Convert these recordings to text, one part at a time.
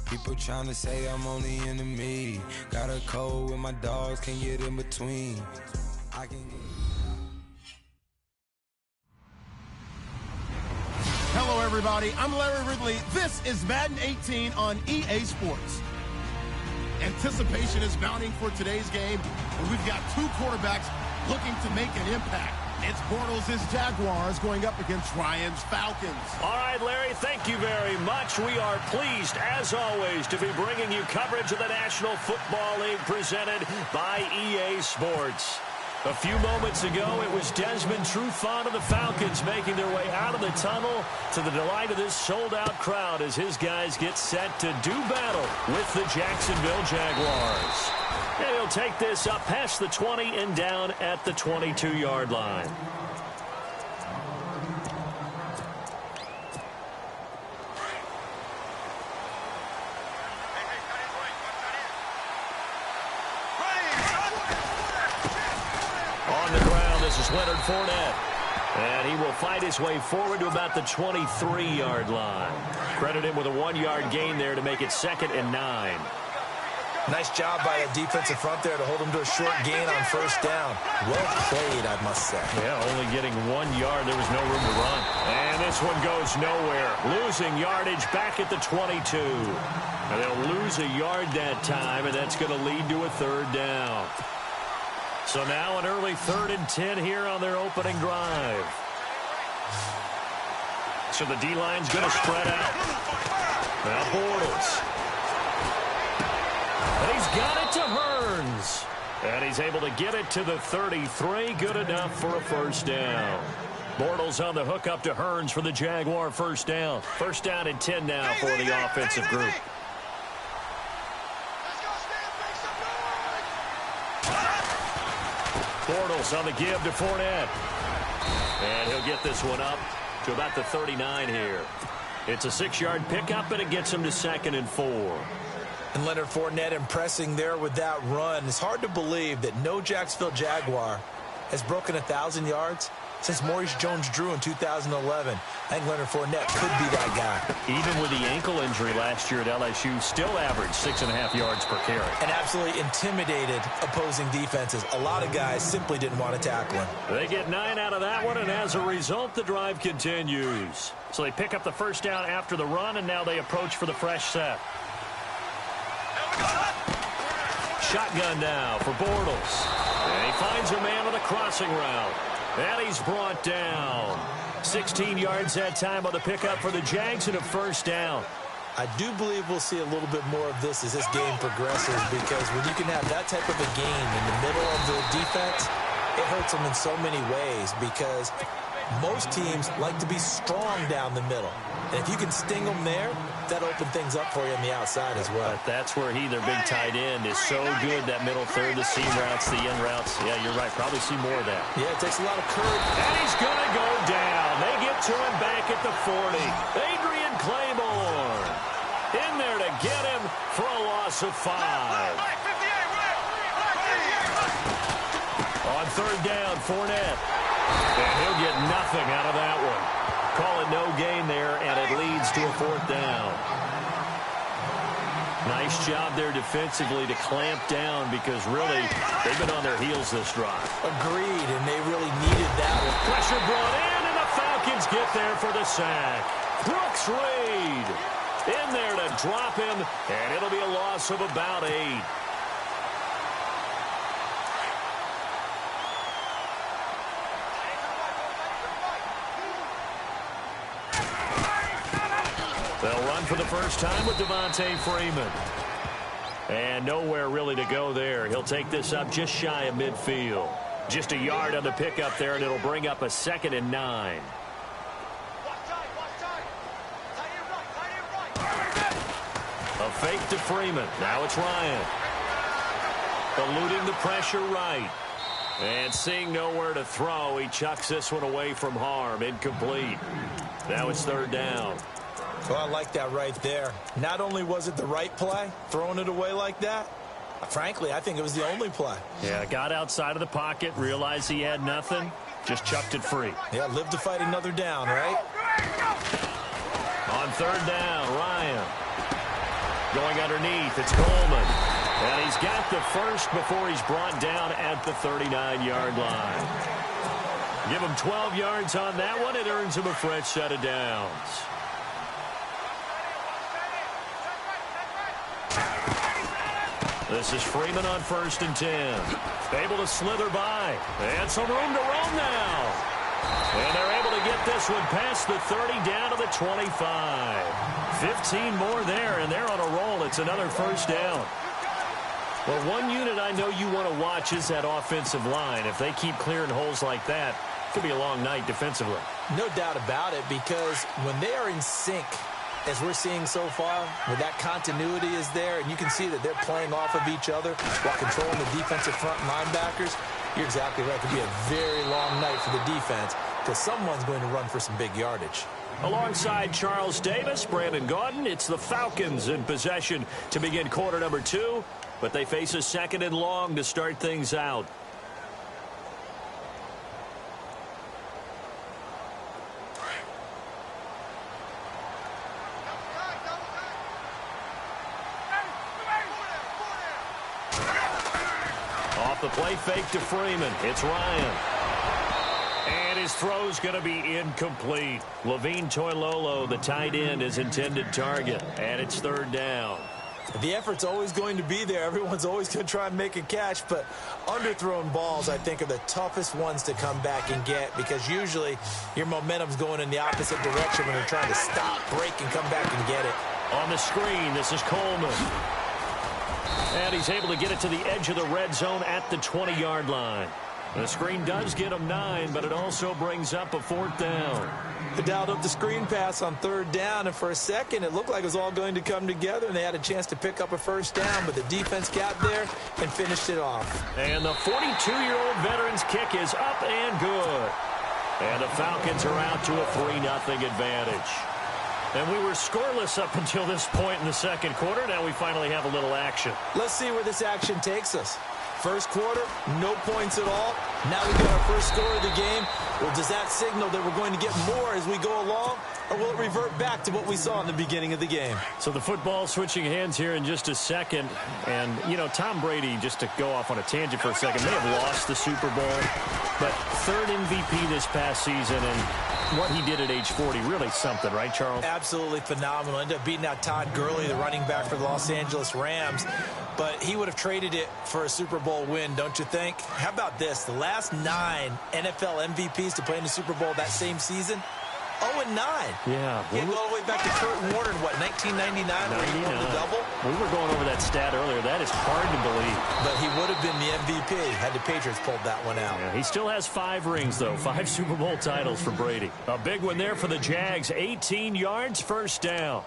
People trying to say I'm only into me. Got a cold with my dogs, can't get in between. I can get... Hello, everybody. I'm Larry Ridley. This is Madden 18 on EA Sports. Anticipation is mounting for today's game, and we've got two quarterbacks looking to make an impact. It's Bortles' Jaguars going up against Ryan's Falcons. All right, Larry, thank you very much. We are pleased, as always, to be bringing you coverage of the National Football League presented by EA Sports. A few moments ago, it was Desmond Trufant of the Falcons making their way out of the tunnel to the delight of this sold-out crowd as his guys get set to do battle with the Jacksonville Jaguars. And he'll take this up past the 20 and down at the 22-yard line. On the ground, this is Leonard Fournette. And he will fight his way forward to about the 23-yard line. Credit him with a 1-yard gain there to make it 2nd and 9. Nice job by the defensive front there to hold him to a short gain on first down. Well played, I must say. Yeah, only getting 1 yard. There was no room to run. And this one goes nowhere. Losing yardage back at the 22. And they'll lose a yard that time, and that's going to lead to a 3rd down. So now an early 3rd and 10 here on their opening drive. So the D-line's going to spread out. Now Bortles. And he's got it to Hearns. And he's able to get it to the 33. Good enough for a 1st down. Bortles on the hook up to Hearns for the Jaguar 1st down. 1st down and 10 now for the offensive group. Bortles on the give to Fournette. And he'll get this one up to about the 39 here. It's a 6-yard pickup, and it gets him to 2nd and 4. And Leonard Fournette impressing there with that run. It's hard to believe that no Jacksonville Jaguar has broken 1,000 yards since Maurice Jones-Drew in 2011. I think Leonard Fournette could be that guy. Even with the ankle injury last year at LSU, still averaged 6.5 yards per carry. And absolutely intimidated opposing defenses. A lot of guys simply didn't want to tackle him. They get 9 out of that one, and as a result, the drive continues. So they pick up the 1st down after the run, and now they approach for the fresh set. Shotgun now for Bortles. And he finds a man on the crossing route. And he's brought down. 16 yards that time on the pickup for the Jags and a 1st down. I do believe we'll see a little bit more of this as this game progresses, because when you can have that type of a gain in the middle of the defense, it hurts them in so many ways, because most teams like to be strong down the middle. And if you can sting them there, that'll open things up for you on the outside as well. But that's where their big tight end, is so good, that middle third, the seam routes, the in routes. Yeah, you're right. Probably see more of that. Yeah, it takes a lot of courage. And he's going to go down. They get to him back at the 40. Adrian Claiborne in there to get him for a loss of 5. On 3rd down, Fournette. And he'll get nothing out of that one. Call it no gain there, and it leads to a 4th down. Nice job there defensively to clamp down, because really they've been on their heels this drive. Agreed, and they really needed that one. Pressure brought in, and the Falcons get there for the sack. Brooks Reed in there to drop him, and it'll be a loss of about 8. They'll run for the first time with Devontae Freeman. And nowhere really to go there. He'll take this up just shy of midfield. Just a yard on the pickup there, and it'll bring up a 2nd and 9. A fake to Freeman. Now it's Ryan. Eluding the pressure right. And seeing nowhere to throw, he chucks this one away from harm. Incomplete. Now it's 3rd down. Well, I like that right there. Not only was it the right play, throwing it away like that, frankly, I think it was the only play. Yeah, got outside of the pocket, realized he had nothing, just chucked it free. Yeah, live to fight another down, right? On 3rd down, Ryan. Going underneath, it's Coleman. And he's got the first before he's brought down at the 39-yard line. Give him 12 yards on that one. It earns him a fresh set of downs. This is Freeman on 1st and 10. Able to slither by. And some room to roam now. And they're able to get this one past the 30 down to the 25. 15 more there, and they're on a roll. It's another first down. Well, one unit I know you want to watch is that offensive line. If they keep clearing holes like that, it could be a long night defensively. No doubt about it, because when they are in sync, as we're seeing so far, where that continuity is there, and you can see that they're playing off of each other while controlling the defensive front linebackers, you're exactly right. It could be a very long night for the defense because someone's going to run for some big yardage. Alongside Charles Davis, Brandon Gaudin, it's the Falcons in possession to begin quarter number 2, but they face a 2nd and long to start things out. Off the play fake to Freeman. It's Ryan. And his throw's going to be incomplete. Levine Toilolo, the tight end, is intended target. And it's 3rd down. The effort's always going to be there. Everyone's always going to try and make a catch, but underthrown balls, I think, are the toughest ones to come back and get because usually your momentum's going in the opposite direction when you're trying to stop, break, and come back and get it. On the screen, this is Coleman. And he's able to get it to the edge of the red zone at the 20-yard line. The screen does get him 9, but it also brings up a 4th down. They dialed up the screen pass on 3rd down, and for a second it looked like it was all going to come together, and they had a chance to pick up a 1st down, but the defense got there and finished it off. And the 42-year-old veteran's kick is up and good. And the Falcons are out to a 3-0 advantage. And we were scoreless up until this point in the 2nd quarter. Now we finally have a little action. Let's see where this action takes us. First quarter, no points at all. Now we got our first score of the game. Well, does that signal that we're going to get more as we go along, or will it revert back to what we saw in the beginning of the game? So the football switching hands here in just a second. And, you know, Tom Brady, just to go off on a tangent for a second, may have lost the Super Bowl, but 3rd MVP this past season, and what he did at age 40, really something, right, Charles? Absolutely phenomenal. Ended up beating out Todd Gurley, the running back for the Los Angeles Rams. But he would have traded it for a Super Bowl win, don't you think? How about this? The last 9 NFL MVPs to play in the Super Bowl that same season, 0-9. Yeah. You go all the way back to Kurt Warner in, what, 1999, where he won the double? We were going over that stat earlier. That is hard to believe. But he would have been the MVP had the Patriots pulled that one out. Yeah, he still has 5 rings, though. 5 Super Bowl titles for Brady. A big one there for the Jags. 18 yards, 1st down.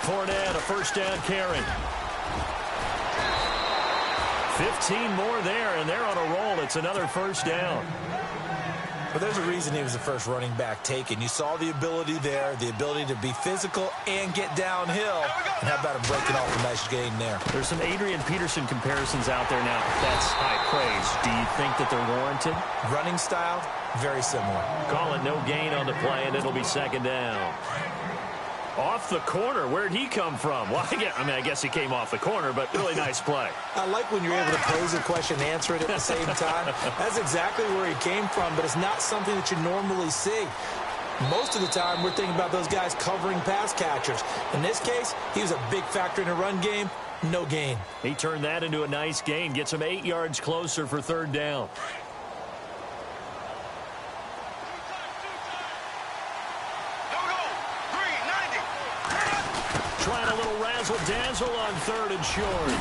Fournette, a 1st down carry. 15 more there, and they're on a roll. It's another 1st down. But there's a reason he was the first running back taken. You saw the ability there, the ability to be physical and get downhill. And how about him breaking off a nice gain there? There's some Adrian Peterson comparisons out there now. That's high praise. Do you think that they're warranted? Running style, very similar. Call it no gain on the play, and it'll be 2nd down. Off the corner. Where'd he come from? Well, I guess he came off the corner, but really nice play. I like when you're able to pose a question and answer it at the same time. That's exactly where he came from, but it's not something that you normally see. Most of the time, we're thinking about those guys covering pass catchers. In this case, he was a big factor in the run game. No gain. He turned that into a nice gain. Gets him 8 yards closer for 3rd down. Trying a little razzle-dazzle on 3rd and short.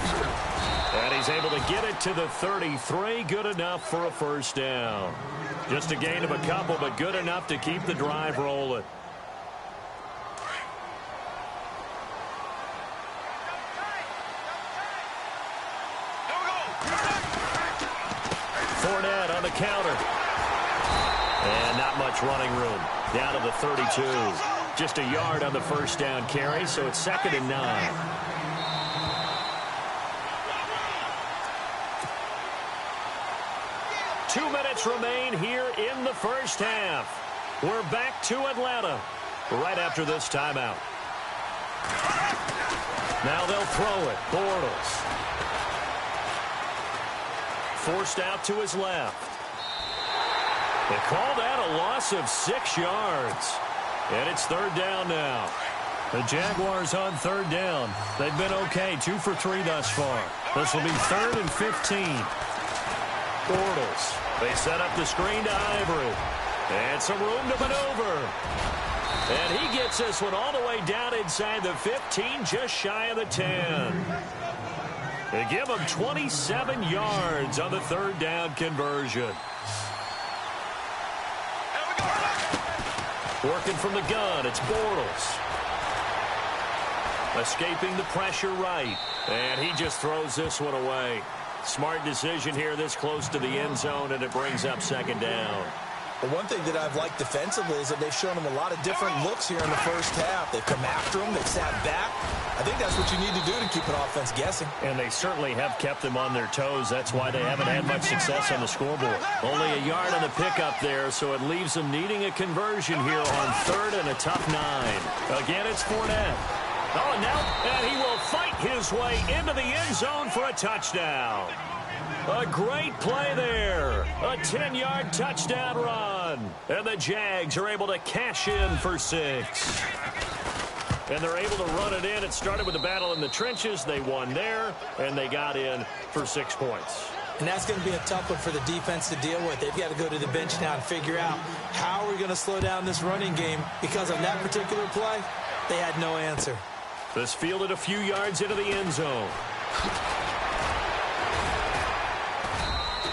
And he's able to get it to the 33. Good enough for a 1st down. Just a gain of a couple, but good enough to keep the drive rolling. Fournette on the counter. And not much running room. Down to the 32. Just a yard on the 1st down carry, so it's 2nd and 9. minutes remain here in the first half. We're back to Atlanta right after this timeout. Now they'll throw it. Bortles. Forced out to his left. They call that a loss of 6 yards. And it's third down now. The Jaguars on third down. They've been okay, 2 for 3 thus far. This will be 3rd and 15. Bortles. They set up the screen to Ivory. And some room to maneuver. And he gets this one all the way down inside the 15, just shy of the 10. They give him 27 yards on the third down conversion. Working from the gun, it's Bortles. Escaping the pressure right. And he just throws this one away. Smart decision here this close to the end zone, and it brings up second down. Well, one thing that I've liked defensively is that they've shown them a lot of different looks here in the first half. They've come after them. They've sat back. I think that's what you need to do to keep an offense guessing. And they certainly have kept them on their toes. That's why they haven't had much success on the scoreboard. Only a yard on the pickup there, so it leaves them needing a conversion here on 3rd and a tough 9. Again, it's Fournette. Oh, and he will fight his way into the end zone for a touchdown. A great play there. A 10-yard touchdown run. And the Jags are able to cash in for 6. And they're able to run it in. It started with a battle in the trenches. They won there, and they got in for 6 points. And that's going to be a tough one for the defense to deal with. They've got to go to the bench now and figure out how we're going to slow down this running game, because on that particular play, they had no answer. This fielded a few yards into the end zone.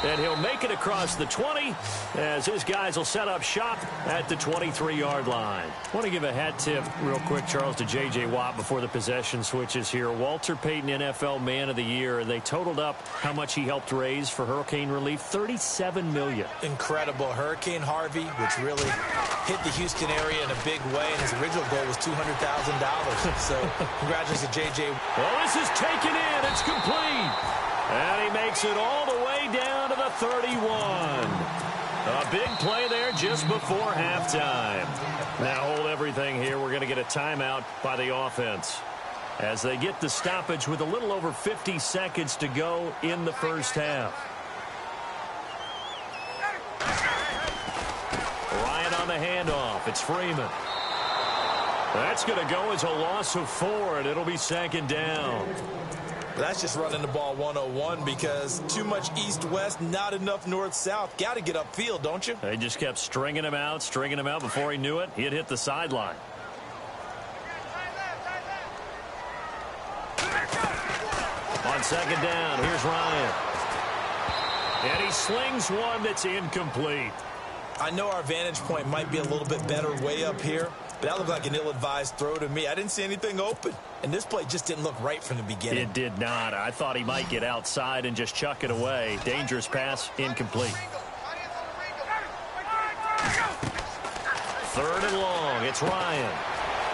And he'll make it across the 20 as his guys will set up shop at the 23-yard line. I want to give a hat tip real quick, Charles, to J.J. Watt before the possession switches here. Walter Payton, NFL Man of the Year. They totaled up how much he helped raise for hurricane relief, $37 million. Incredible. Hurricane Harvey, which really hit the Houston area in a big way, and his original goal was $200,000. So congratulations to J.J. Well, this is taken in. It's complete. And he makes it all the way down to the 31. A big play there just before halftime. Now hold everything here. We're going to get a timeout by the offense as they get the stoppage with a little over 50 seconds to go in the first half. Ryan on the handoff. It's Freeman. That's going to go as a loss of 4, and it'll be second down. That's just running the ball 101 because too much east-west, not enough north-south. Got to get upfield, don't you? They just kept stringing him out. Before he knew it, he'd hit the sideline. On second down, here's Ryan. And he slings one that's incomplete. I know our vantage point might be a little bit better way up here, but that looked like an ill-advised throw to me. I didn't see anything open, and this play just didn't look right from the beginning. It did not. I thought he might get outside and just chuck it away. Dangerous pass, incomplete. 3rd and long. It's Ryan.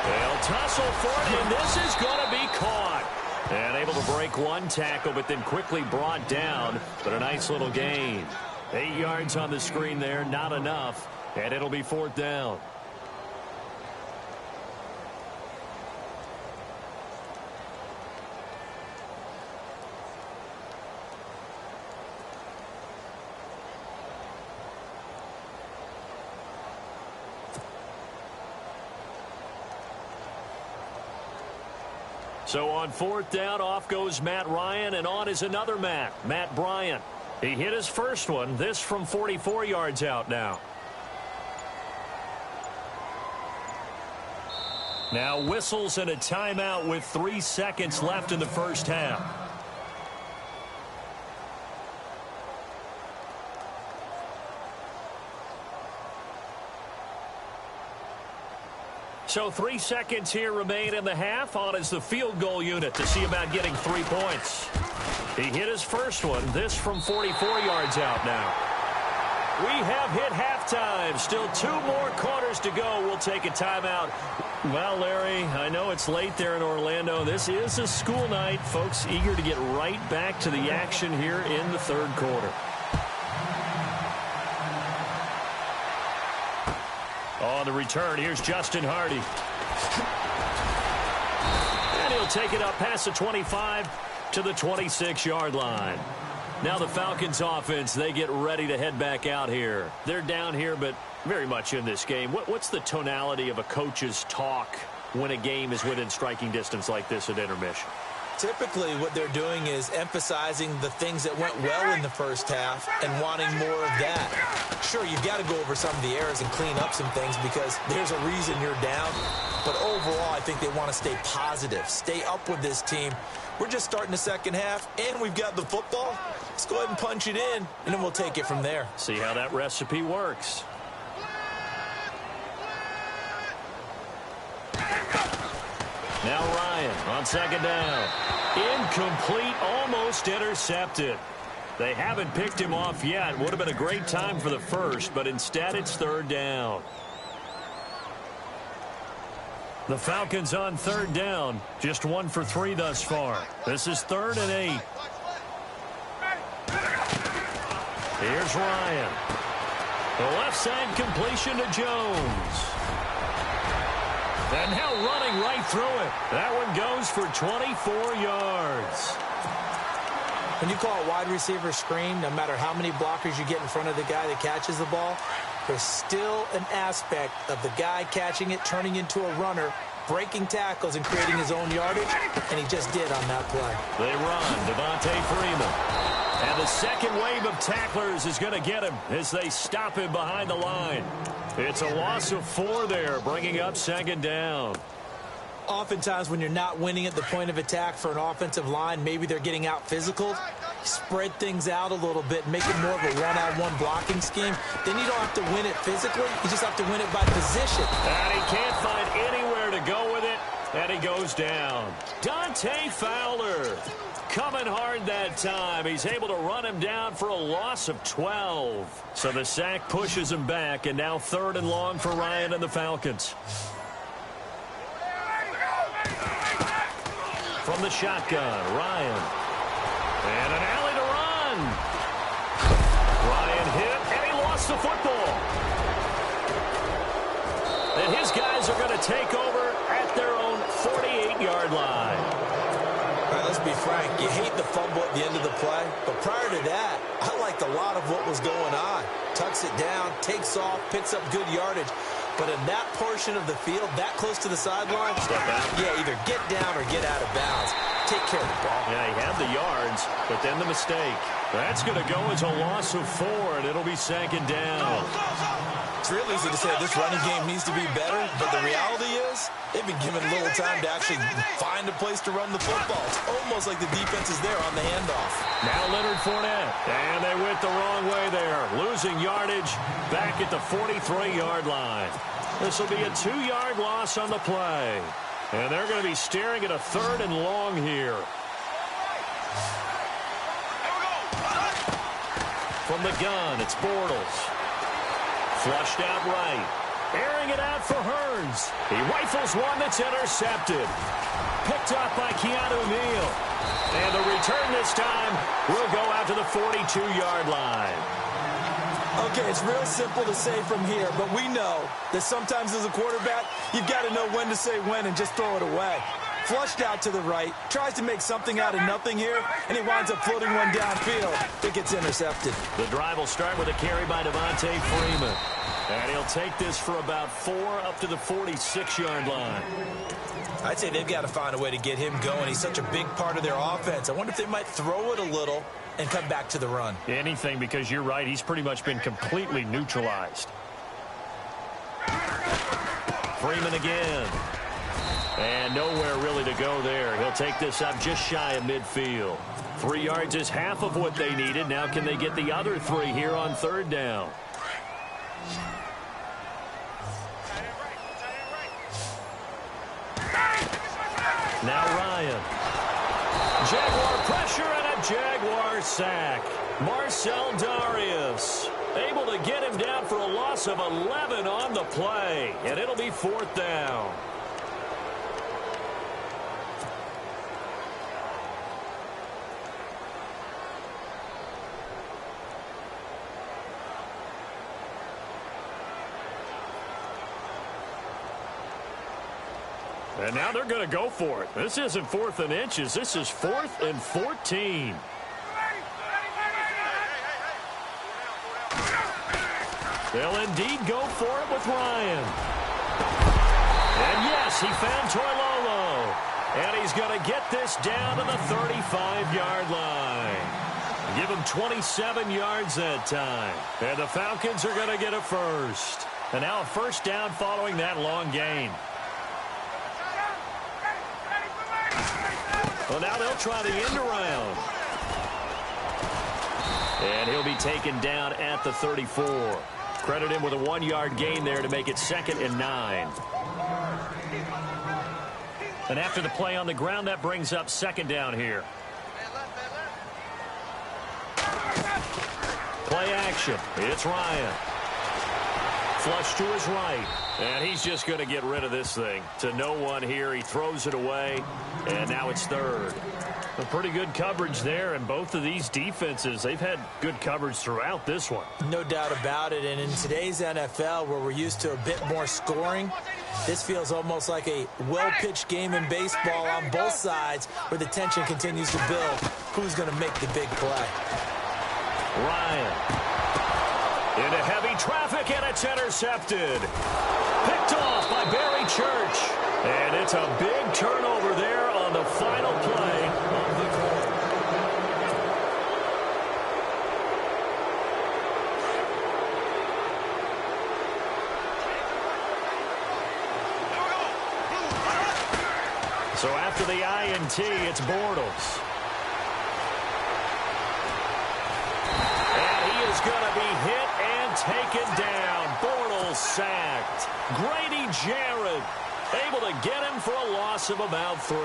They'll tussle for it, and this is going to be caught. And able to break one tackle, but then quickly brought down. But a nice little gain. 8 yards on the screen there, not enough. And it'll be 4th down. So on 4th down, off goes Matt Ryan, and on is another Matt Bryant. He hit his first one, this from 44 yards out now. Now whistles and a timeout with 3 seconds left in the first half. So 3 seconds here remain in the half. On is the field goal unit to see about getting 3 points. He hit his first one, this from 44 yards out now. We have hit halftime. Still 2 more quarters to go. We'll take a timeout. Well, Larry, I know it's late there in Orlando. This is a school night. Folks eager to get right back to the action here in the 3rd quarter. On the return, here's Justin Hardy. And he'll take it up past the 25 to the 26-yard line. Now the Falcons offense, they get ready to head back out here. They're down here, but very much in this game. What's the tonality of a coach's talk when a game is within striking distance like this at intermission? Typically, what they're doing is emphasizing the things that went well in the first half and wanting more of that. Sure, you've got to go over some of the errors and clean up some things because there's a reason you're down. But overall, I think they want to stay positive, stay up with this team. We're just starting the second half, and we've got the football. Let's go ahead and punch it in, and then we'll take it from there. See how that recipe works. Now Ryan on second down. Incomplete, almost intercepted. They haven't picked him off yet. Would have been a great time for the first, but instead it's third down. The Falcons on third down. Just 1 for 3 thus far. This is 3rd and 8. Here's Ryan. The left side completion to Jones. And now running right through it. That one goes for 24 yards. When you call a wide receiver screen, no matter how many blockers you get in front of the guy that catches the ball, there's still an aspect of the guy catching it, turning into a runner, breaking tackles and creating his own yardage, and he just did on that play. They run, Devontae Freeman. And the second wave of tacklers is going to get him as they stop him behind the line. It's a loss of 4 there, bringing up second down. Oftentimes when you're not winning at the point of attack for an offensive line, maybe they're getting out physical, spread things out a little bit, make it more of a one-on-one blocking scheme. Then you don't have to win it physically. You just have to win it by position. And he can't find anywhere to go with it, and he goes down. Dante Fowler coming hard that time. He's able to run him down for a loss of 12. So the sack pushes him back, and now 3rd and long for Ryan and the Falcons. From the shotgun, Ryan. And an alley to run. Ryan hit, and he lost the football. And his guys are going to take over at their own 48-yard line. All right, let's be frank. You hate the fumble at the end of the play, but prior to that, I liked a lot of what was going on. Tucks it down, takes off, picks up good yardage. But in that portion of the field, that close to the sideline, yeah, either get down or get out of bounds. Take care of the ball. Yeah, he had the yards, but then the mistake. That's going to go as a loss of 4, and it'll be second down. It's real easy to say this running game needs to be better, but the reality is they've been given little time to actually find a place to run the football. It's almost like the defense is there on the handoff. Now Leonard Fournette, and they went the wrong way there. Losing yardage back at the 43-yard line. This will be a 2-yard loss on the play. And they're going to be staring at a 3rd and long here. From the gun, it's Bortles. Flushed out right. Airing it out for Hearns. He rifles one that's intercepted. Picked up by Keanu Neal. And the return this time will go out to the 42-yard line. Okay, it's real simple to say from here, but we know that sometimes as a quarterback, you've got to know when to say when and just throw it away. Flushed out to the right, tries to make something out of nothing here, and he winds up floating one downfield. It gets intercepted. The drive will start with a carry by Devontae Freeman. And he'll take this for about 4 up to the 46-yard line. I'd say they've got to find a way to get him going. He's such a big part of their offense. I wonder if they might throw it a little and come back to the run. Anything, because you're right, he's pretty much been completely neutralized. Freeman again. And nowhere really to go there. He'll take this up just shy of midfield. 3 yards is half of what they needed. Now can they get the other 3 here on 3rd down? Now Ryan. Jaguar pressure and a Jaguar sack. Marcel Darius able to get him down for a loss of 11 on the play. And it'll be 4th down. And now they're going to go for it. This isn't 4th and inches. This is 4th and 14. They'll indeed go for it with Ryan. And yes, he found Toilolo. And he's going to get this down to the 35-yard line. Give him 27 yards that time. And the Falcons are going to get a first. And now a first down following that long gain. Well, now they'll try the end around. And he'll be taken down at the 34. Credit him with a 1-yard gain there to make it 2nd and 9. And after the play on the ground, that brings up 2nd down here. Play action. It's Ryan. Flush to his right. And he's just going to get rid of this thing. To no one here. He throws it away. And now it's 3rd. A pretty good coverage there. And both of these defenses, they've had good coverage throughout this one. No doubt about it. And in today's NFL, where we're used to a bit more scoring, this feels almost like a well-pitched game in baseball on both sides where the tension continues to build. Who's going to make the big play? Ryan. Into heavy traffic, and it's intercepted. Picked off by Barry Church. And it's a big turnover there on the final play of the quarter. So after the INT, it's Bortles. And he is going to be hit and taken down. Bortles sacked. Grady Jarrett able to get him for a loss of about 3.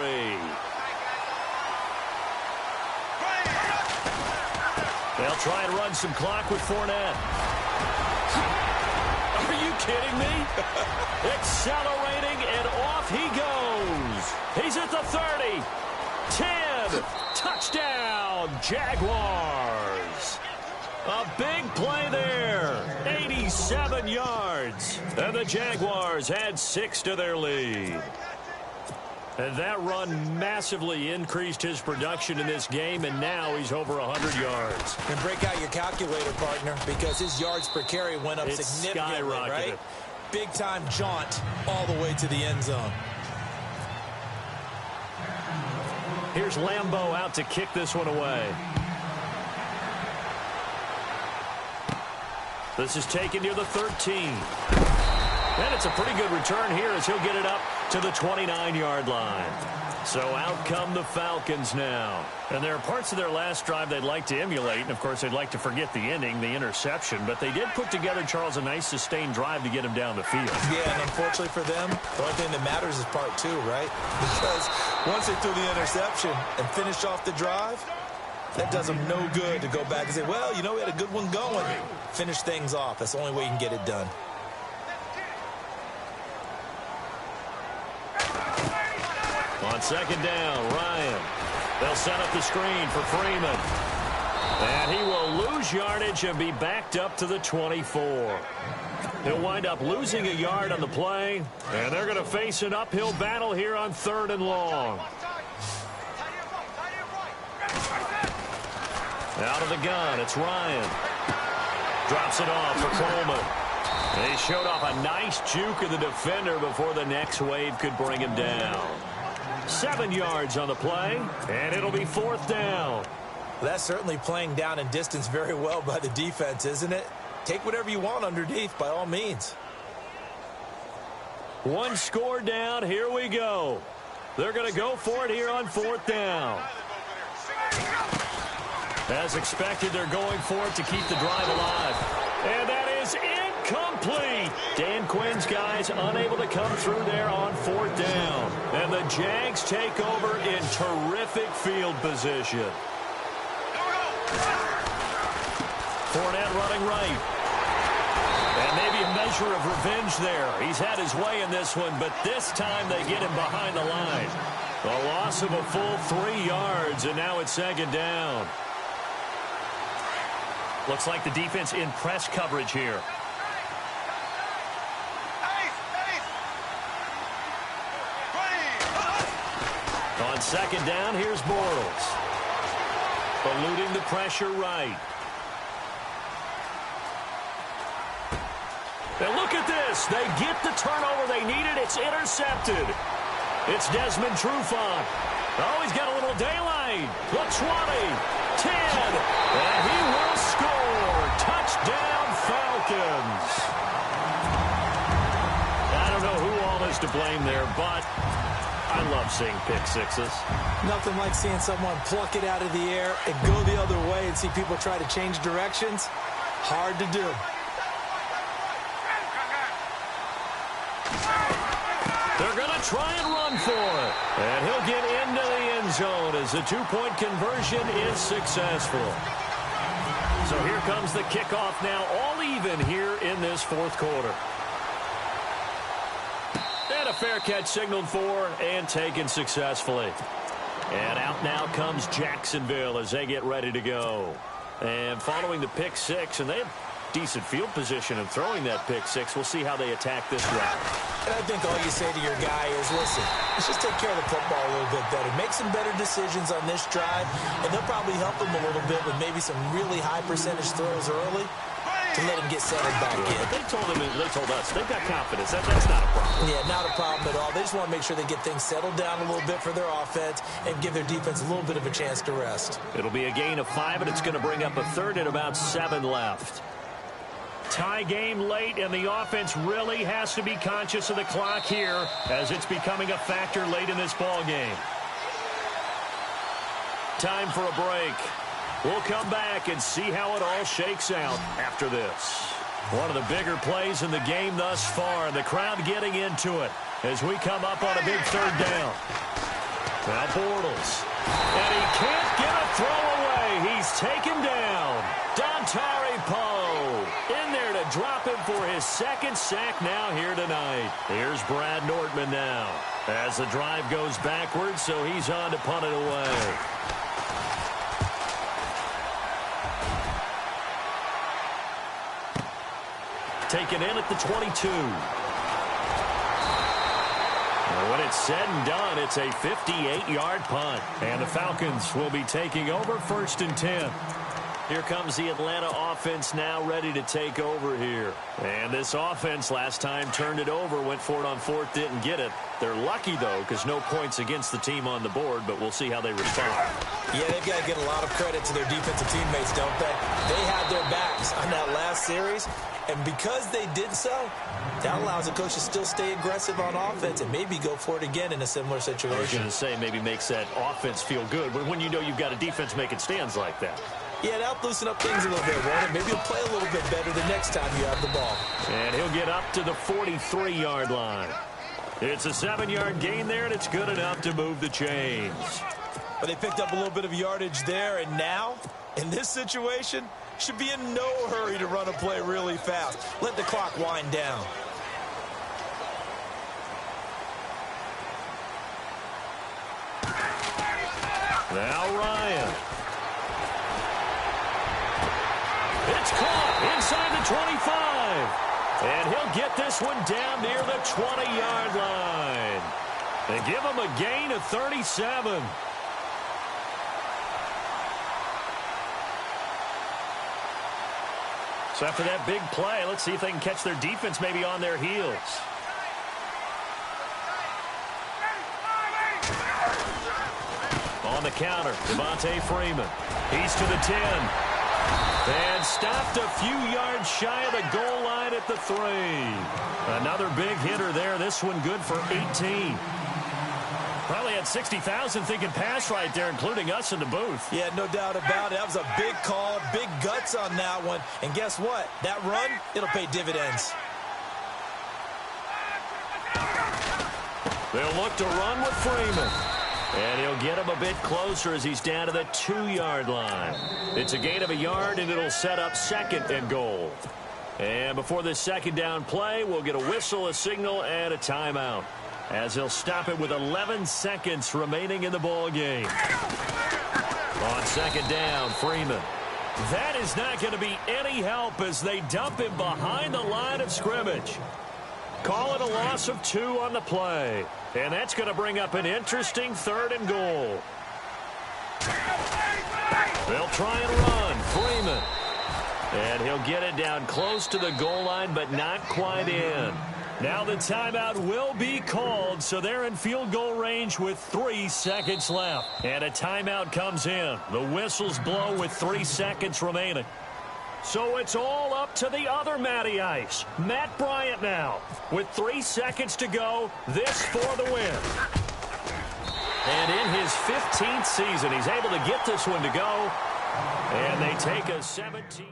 They'll try and run some clock with Fournette. Are you kidding me? Accelerating, and off he goes. He's at the 30. 10. Touchdown, Jaguars. A big play there. 87 yards. And the Jaguars add 6 to their lead. And that run massively increased his production in this game, and now he's over 100 yards. And break out your calculator, partner, because his yards per carry went up significantly, right? Big-time jaunt all the way to the end zone. Here's Lambeau out to kick this one away. This is taken near the 13. And it's a pretty good return here as he'll get it up to the 29-yard line. So out come the Falcons now. And there are parts of their last drive they'd like to emulate. And, of course, they'd like to forget the ending, the interception. But they did put together, Charles, a nice sustained drive to get him down the field. Yeah, and unfortunately for them, the only thing that matters is part 2, right? Because once they threw the interception and finished off the drive, that does them no good to go back and say, well, you know, we had a good one going. Finish things off. That's the only way you can get it done. On second down, Ryan. They'll set up the screen for Freeman. And he will lose yardage and be backed up to the 24. He'll wind up losing a yard on the play, and they're going to face an uphill battle here on 3rd and long. Out of the gun, it's Ryan. Drops it off for Coleman. He showed off a nice juke of the defender before the next wave could bring him down. 7 yards on the play, and it'll be 4th down. That's certainly playing down in distance very well by the defense, isn't it? Take whatever you want underneath, by all means. 1 score down. Here we go. They're going to go for it here on 4th down. As expected, they're going for it to keep the drive alive. And that is incomplete. Dan Quinn's guys unable to come through there on 4th down. And the Jags take over in terrific field position. Fournette running right. And maybe a measure of revenge there. He's had his way in this one, but this time they get him behind the line. A loss of a full 3 yards, and now it's 2nd down. Looks like the defense in press coverage here. On second down, here's Bortles. Eluding the pressure right. And look at this. They get the turnover they needed. It's intercepted. It's Desmond Trufant. Oh, he's got a little daylight. The 20, 10, and he will score. Touchdown, Falcons. I don't know who all is to blame there, but I love seeing pick sixes. Nothing like seeing someone pluck it out of the air and go the other way and see people try to change directions. Hard to do. They're going to try and run for it. And he'll get into the end zone as the two-point conversion is successful. So here comes the kickoff now, all even here in this fourth quarter. And a fair catch signaled for and taken successfully. And out now comes Jacksonville as they get ready to go. And following the pick six, and they have decent field position in throwing that pick six. We'll see how they attack this drive. And I think all you say to your guy is, listen, let's just take care of the football a little bit better. Make some better decisions on this drive, and they'll probably help him a little bit with maybe some really high percentage throws early to let him get settled back in. But they told us, they've got confidence. That's not a problem. Yeah, not a problem at all. They just want to make sure they get things settled down a little bit for their offense and give their defense a little bit of a chance to rest. It'll be a gain of 5, and it's going to bring up a third and about 7 left. Tie game late, and the offense really has to be conscious of the clock here as it's becoming a factor late in this ball game. Time for a break. We'll come back and see how it all shakes out after this. One of the bigger plays in the game thus far. The crowd getting into it as we come up on a big third down. Now Bortles. And he can't get a throw away. He's taken down. Dontari Poe in there to drop him for his second sack now here tonight. Here's Brad Nortman now as the drive goes backwards, so he's on to punt it away. Taken in at the 22. And when it's said and done, it's a 58-yard punt. And the Falcons will be taking over 1st and 10. Here comes the Atlanta offense now ready to take over here. And this offense last time turned it over, went for it on 4th, didn't get it. They're lucky, though, because no points against the team on the board, but we'll see how they respond. Yeah, they've got to get a lot of credit to their defensive teammates, don't they? They had their backs on that last series, and because they did so, that allows the coach to still stay aggressive on offense and maybe go for it again in a similar situation. I was going to say maybe makes that offense feel good, but when you know you've got a defense making stands like that. Yeah, that'll loosen up things a little bit, won't it? Maybe he'll play a little bit better the next time you have the ball. And he'll get up to the 43-yard line. It's a 7-yard gain there, and it's good enough to move the chains. But they picked up a little bit of yardage there, and now, in this situation, should be in no hurry to run a play really fast. Let the clock wind down. Now Ryan. It's caught inside the 25. And he'll get this one down near the 20-yard line. They give him a gain of 37. So after that big play, let's see if they can catch their defense maybe on their heels. On the counter, Devontae Freeman. He's to the 10. And stopped a few yards shy of the goal line at the 3. Another big hitter there. This one good for 18. Probably had 60,000 thinking pass right there, including us in the booth. Yeah, no doubt about it. That was a big call, big guts on that one. And guess what? That run, it'll pay dividends. They'll look to run with Freeman. And he'll get him a bit closer as he's down to the 2-yard line. It's a gain of a yard, and it'll set up 2nd and goal. And before this second down play, we'll get a whistle, a signal, and a timeout, as he'll stop it with 11 seconds remaining in the ball game. On 2nd down, Freeman. That is not going to be any help as they dump him behind the line of scrimmage. Call it a loss of 2 on the play. And that's going to bring up an interesting 3rd and goal. They'll try and run. Freeman. And he'll get it down close to the goal line, but not quite in. Now the timeout will be called, so they're in field goal range with 3 seconds left. And a timeout comes in. The whistles blow with 3 seconds remaining. So it's all up to the other Matty Ice. Matt Bryant now. With 3 seconds to go, this for the win. And in his 15th season, he's able to get this one to go. And they take a 17...